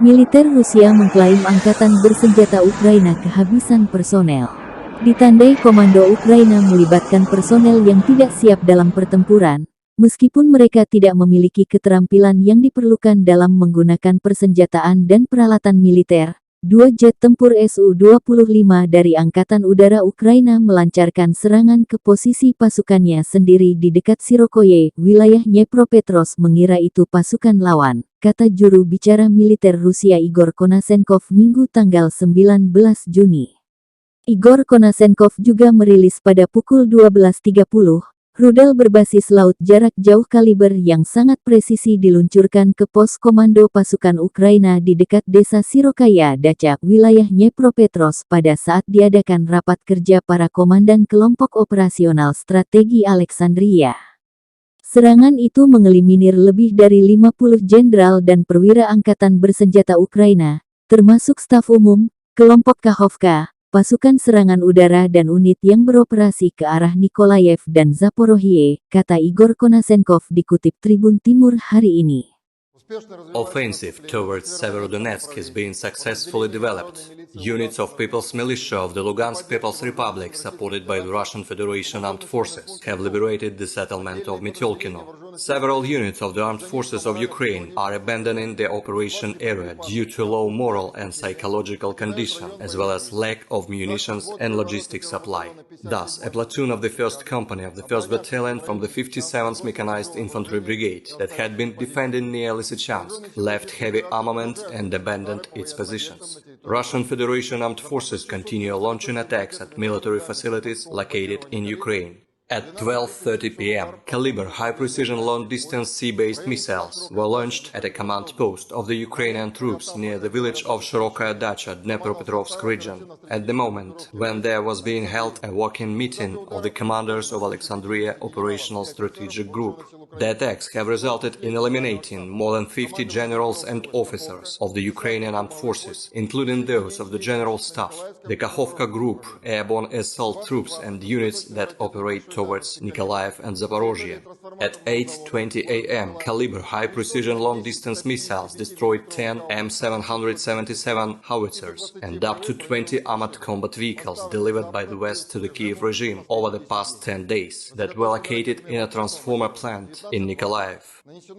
Militer Rusia mengklaim Angkatan Bersenjata Ukraina kehabisan personel. Ditandai komando Ukraina melibatkan personel yang tidak siap dalam pertempuran, meskipun mereka tidak memiliki keterampilan yang diperlukan dalam menggunakan persenjataan dan peralatan militer. Dua jet tempur Su-25 dari Angkatan Udara Ukraina melancarkan serangan ke posisi pasukannya sendiri di dekat Shirokaya, wilayah Dnepropetrovsk. Mengira itu pasukan lawan, kata juru bicara militer Rusia Igor Konashenkov Minggu tanggal 19 Juni. Igor Konashenkov juga merilis pada pukul 12.30, rudal berbasis laut jarak jauh kaliber yang sangat presisi diluncurkan ke pos komando pasukan Ukraina di dekat desa Shirokaya Dacha, wilayah Dnepropetrovsk pada saat diadakan rapat kerja para komandan kelompok operasional-strategi Alexandria. Serangan itu mengeliminir lebih dari 50 jenderal dan perwira angkatan bersenjata Ukraina, termasuk staf umum, kelompok Kakhovka, pasukan serangan udara dan unit yang beroperasi ke arah Nikolaev dan Zaporozhye, kata Igor Konashenkov dikutip Tribun Timur hari ini. Offensive towards Severodonetsk is being successfully developed. Units of People's Militia of the Lugansk People's Republic, supported by the Russian Federation Armed Forces, have liberated the settlement of Metyolkino. Several units of the Armed Forces of Ukraine are abandoning the operation area due to low moral and psychological condition, as well as lack of munitions and logistic supply. Thus, a platoon of the 1st Company of the 1st Battalion from the 57th Mechanized Infantry Brigade that had been defending near Lysychansk left heavy armament and abandoned its positions. Russian Federation Armed Forces continue launching attacks at military facilities located in Ukraine. At 12:30 p.m., caliber high-precision long-distance sea-based missiles were launched at a command post of the Ukrainian troops near the village of Shirokaya Dacha, Dnepropetrovsk region, at the moment when there was being held a walk-in meeting of the commanders of Alexandria operational-strategi group. The attacks have resulted in eliminating more than 50 generals and officers of the Ukrainian armed forces, including those of the General Staff, the Kakhovka Group, airborne assault troops and units that operate towards Nikolaev and Zaporozhye. At 8:20 a.m., caliber high-precision long-distance missiles destroyed 10 M777 howitzers and up to 20 armored combat vehicles delivered by the West to the Kiev regime over the past 10 days that were located in a transformer plant in Nikolaev.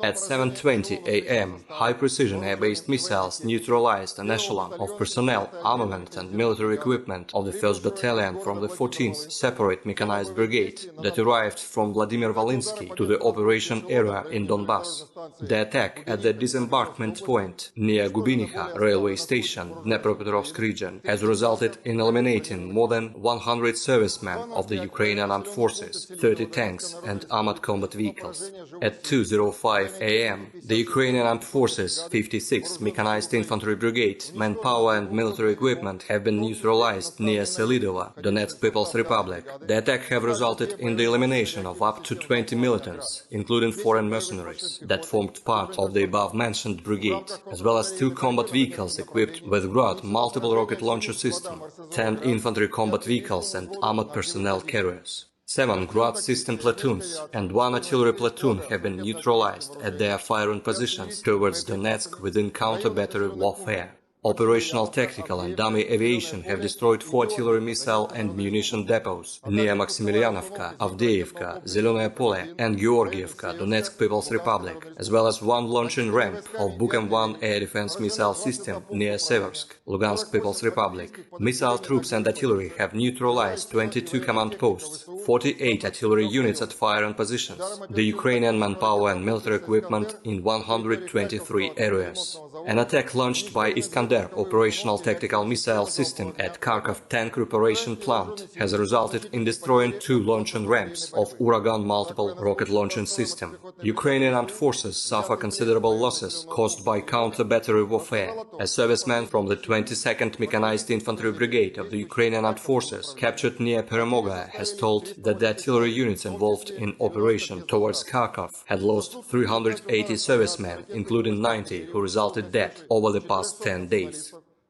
At 7:20 a.m., high-precision air-based missiles neutralized an echelon of personnel, armament and military equipment of the 1st Battalion from the 14th Separate Mechanized Brigade that arrived from Vladimir Volinsky to the operation area in Donbass. The attack at the disembarkment point near Gubinica railway station, Dnepropetrovsk region, has resulted in eliminating more than 100 servicemen of the Ukrainian armed forces, 30 tanks and armored combat vehicles. At 2:05 a.m., the Ukrainian armed forces, 56th Mechanized Infantry Brigade, manpower and military equipment have been neutralized near Selidova, Donetsk People's Republic. The attack have resulted in the elimination of up to 20 militants, including foreign mercenaries, that formed part of the above-mentioned brigade, as well as 2 combat vehicles equipped with Grad multiple rocket launcher system, 10 infantry combat vehicles and armored personnel carriers. 7 Grad system platoons and 1 artillery platoon have been neutralized at their firing positions towards Donetsk within counter-battery warfare. Operational, tactical and dummy aviation have destroyed 4 artillery missile and munition depots near Maximilianovka, Avdeevka, Zelenoye Pole and Georgievka, Donetsk People's Republic, as well as 1 launching ramp of Bukem-1 air defense missile system near Seversk, Lugansk People's Republic. Missile troops and artillery have neutralized 22 command posts, 48 artillery units at firing positions, the Ukrainian manpower and military equipment in 123 areas. An attack launched by Iskander operational tactical missile system at Kharkov tank reparation plant has resulted in destroying 2 launching ramps of Uragan multiple rocket launching system. Ukrainian armed forces suffer considerable losses caused by counter-battery warfare. A serviceman from the 22nd Mechanized Infantry Brigade of the Ukrainian armed forces captured near Peremoga has told that the artillery units involved in operation towards Kharkov had lost 380 servicemen, including 90 who resulted dead over the past 10 days.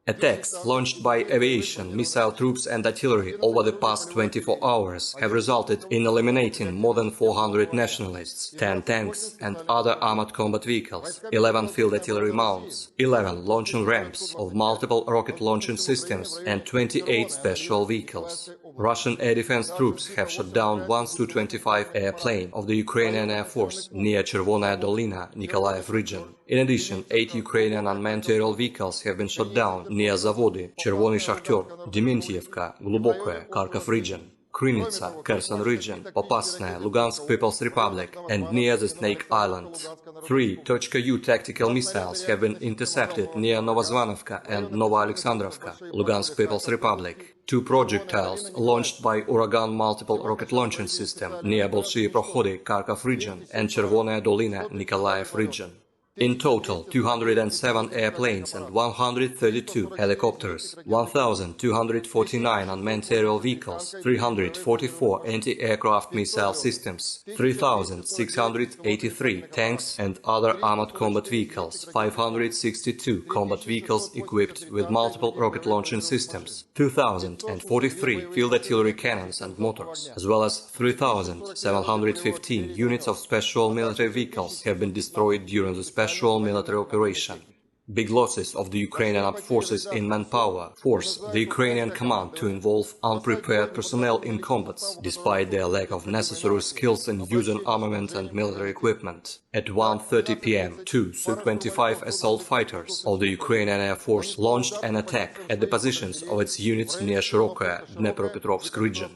Attacks launched by aviation, missile troops and artillery over the past 24 hours have resulted in eliminating more than 400 nationalists, 10 tanks and other armored combat vehicles, 11 field artillery mounts, 11 launching ramps of multiple rocket launching systems and 28 special vehicles. Russian air defense troops have shot down one Su-25 airplane of the Ukrainian Air Force near Chervonaya Dolina, Nikolaev region. In addition, 8 Ukrainian unmanned aerial vehicles have been shot down near Zavody, Chervony Shakhter, Dementievka, Glubokaya, Kharkov region, Krynica, Kherson region, Popasnaya, Lugansk People's Republic, and near the Snake Island. 3 .U tactical missiles have been intercepted near Novozvanovka and Nova Alexandrovka, Lugansk People's Republic. 2 projectiles launched by Uragan multiple rocket launching system near Bolshie Prohody, Kharkov region, and Chervonaya Dolina, Nikolaev region. In total, 207 airplanes and 132 helicopters, 1,249 unmanned aerial vehicles, 344 anti-aircraft missile systems, 3,683 tanks and other armored combat vehicles, 562 combat vehicles equipped with multiple rocket launching systems, 2,043 field artillery cannons and motors, as well as 3,715 units of special military vehicles have been destroyed during the special military operation. Big losses of the Ukrainian armed forces in manpower force the Ukrainian command to involve unprepared personnel in combats, despite their lack of necessary skills in using armament and military equipment. At 1:30 p.m., 2 Su-25 assault fighters of the Ukrainian Air Force launched an attack at the positions of its units near Shirokaya, Dnepropetrovsk region.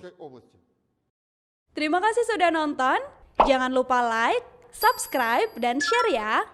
Terima kasih sudah nonton. Jangan lupa like, subscribe, dan share ya.